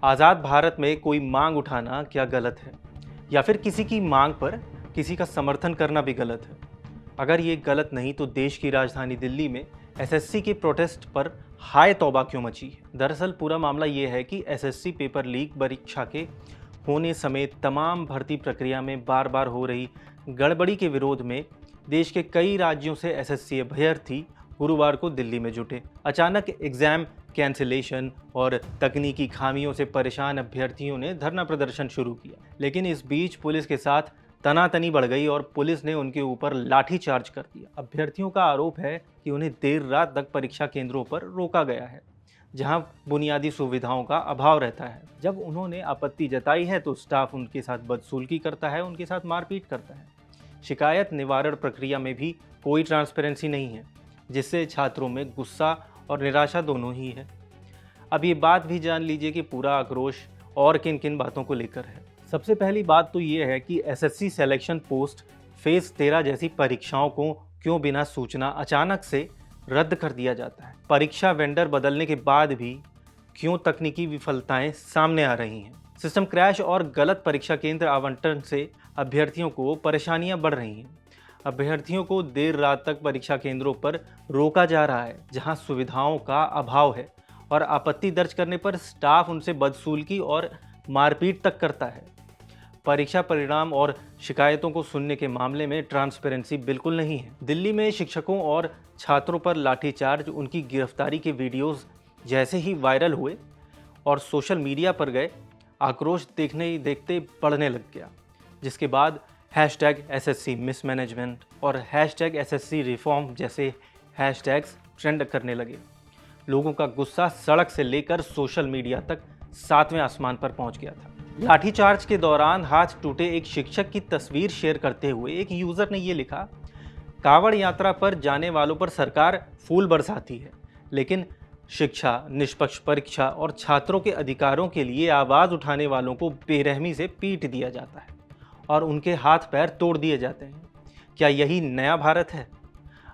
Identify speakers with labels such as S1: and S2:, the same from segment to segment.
S1: आज़ाद भारत में कोई मांग उठाना क्या गलत है, या फिर किसी की मांग पर किसी का समर्थन करना भी गलत है? अगर ये गलत नहीं तो देश की राजधानी दिल्ली में एसएससी के प्रोटेस्ट पर हाय तौबा क्यों मची है? दरअसल पूरा मामला ये है कि एसएससी पेपर लीक परीक्षा के होने समेत तमाम भर्ती प्रक्रिया में बार बार हो रही गड़बड़ी के विरोध में देश के कई राज्यों से एसएससी अभ्यर्थी गुरुवार को दिल्ली में जुटे। अचानक एग्जाम कैंसिलेशन और तकनीकी खामियों से परेशान अभ्यर्थियों ने धरना प्रदर्शन शुरू किया, लेकिन इस बीच पुलिस के साथ तनातनी बढ़ गई और पुलिस ने उनके ऊपर लाठीचार्ज कर दिया। अभ्यर्थियों का आरोप है कि उन्हें देर रात तक परीक्षा केंद्रों पर रोका गया है, जहां बुनियादी सुविधाओं का अभाव रहता है। जब उन्होंने आपत्ति जताई है तो स्टाफ उनके साथ बदसलूकी करता है, उनके साथ मारपीट करता है। शिकायत निवारण प्रक्रिया में भी कोई ट्रांसपेरेंसी नहीं है, जिससे छात्रों में गुस्सा और निराशा दोनों ही है। अब ये बात भी जान लीजिए कि पूरा आक्रोश और किन किन बातों को लेकर है। सबसे पहली बात तो ये है कि एसएससी सिलेक्शन पोस्ट फेज 13 जैसी परीक्षाओं को क्यों बिना सूचना अचानक से रद्द कर दिया जाता है? परीक्षा वेंडर बदलने के बाद भी क्यों तकनीकी विफलताएं सामने आ रही हैं? सिस्टम क्रैश और गलत परीक्षा केंद्र आवंटन से अभ्यर्थियों को परेशानियां बढ़ रही हैं। अभ्यर्थियों को देर रात तक परीक्षा केंद्रों पर रोका जा रहा है, जहां सुविधाओं का अभाव है, और आपत्ति दर्ज करने पर स्टाफ उनसे बदसलूकी और मारपीट तक करता है। परीक्षा परिणाम और शिकायतों को सुनने के मामले में ट्रांसपेरेंसी बिल्कुल नहीं है। दिल्ली में शिक्षकों और छात्रों पर लाठीचार्ज, उनकी गिरफ्तारी के वीडियोस जैसे ही वायरल हुए और सोशल मीडिया पर गए, आक्रोश देखते ही देखते बढ़ने लग गया, जिसके बाद #SSC मिसमैनेजमेंट और #SSC रिफॉर्म जैसे हैशटैग्स ट्रेंड करने लगे। लोगों का गुस्सा सड़क से लेकर सोशल मीडिया तक 7वें आसमान पर पहुंच गया था। लाठीचार्ज के दौरान हाथ टूटे एक शिक्षक की तस्वीर शेयर करते हुए एक यूजर ने ये लिखा, कांवड़ यात्रा पर जाने वालों पर सरकार फूल बरसाती है, लेकिन शिक्षा, निष्पक्ष परीक्षा और छात्रों के अधिकारों के लिए आवाज उठाने वालों को बेरहमी से पीट दिया जाता है और उनके हाथ पैर तोड़ दिए जाते हैं। क्या यही नया भारत है?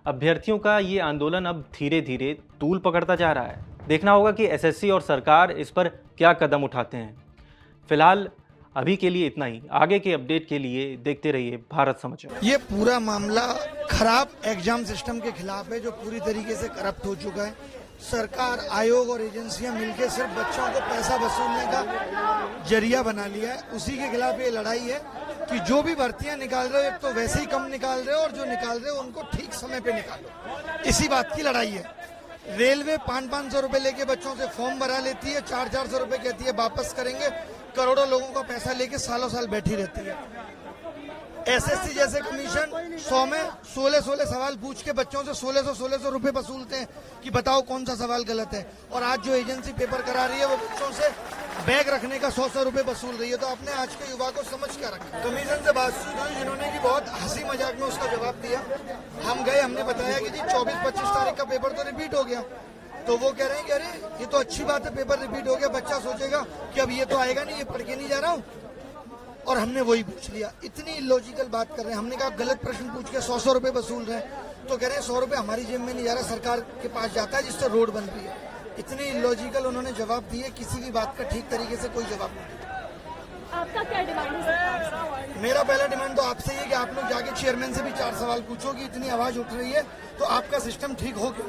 S1: अभ्यर्थियों का ये आंदोलन अब धीरे धीरे तूल पकड़ता जा रहा है। देखना होगा कि एसएससी और सरकार इस पर क्या कदम उठाते हैं। फिलहाल अभी के लिए इतना ही। आगे के अपडेट के लिए देखते रहिए भारत समाचार।
S2: ये पूरा मामला खराब एग्जाम सिस्टम के खिलाफ है, जो पूरी तरीके से करप्ट हो चुका है। सरकार, आयोग और एजेंसियां मिलकर सिर्फ बच्चों को पैसा वसूलने का जरिया बना लिया है। उसी के खिलाफ ये लड़ाई है कि जो भी भर्तियां निकाल रहे हो, एक तो वैसे ही कम निकाल रहे हो और जो निकाल रहे हो उनको ठीक समय पे निकालो। इसी बात की लड़ाई है। रेलवे 500-500 रुपए लेके बच्चों से फॉर्म भरा लेती है, 400-400 रुपए कहती है वापस करेंगे। करोड़ों लोगों का पैसा लेके सालों साल बैठी रहती है। एसएससी जैसे कमीशन 100 में 16 सवाल पूछ के बच्चों से 1600 रुपए वसूलते हैं कि बताओ कौन सा सवाल गलत है। और आज जो एजेंसी पेपर करा रही है वो बच्चों से बैग रखने का 100 रुपए वसूल रही है। तो अपने आज के युवा को समझ क्या रखा। कमीशन से बातचीत हुई, जिन्होंने की बहुत हंसी मजाक में उसका जवाब दिया। हम गए, हमने बताया कि जी 24-25 तारीख का पेपर तो रिपीट हो गया। तो वो कह रहे हैं कि अरे ये तो अच्छी बात है, पेपर रिपीट हो गया, बच्चा सोचेगा कि अब ये तो आएगा नहीं, ये पढ़ के नहीं जा रहा हूँ। और हमने वही पूछ लिया। इतनी इलॉजिकल बात कर रहे हैं। हमने कहा गलत प्रश्न पूछ के 100 रुपए वसूल रहे हैं। तो कह रहे हैं 100 रुपए हमारी जेब में नहीं जा रहा, सरकार के पास जाता है जिससे रोड बन रही है। इतनी इलॉजिकल उन्होंने जवाब दिए, किसी भी बात का ठीक तरीके से कोई जवाब नहीं।
S3: आपका क्या डिमांड है?
S2: मेरा पहला डिमांड तो आपसे ही है कि आप लोग जाके चेयरमैन से भी 4 सवाल पूछो कि इतनी आवाज उठ रही है तो आपका सिस्टम ठीक हो क्यों।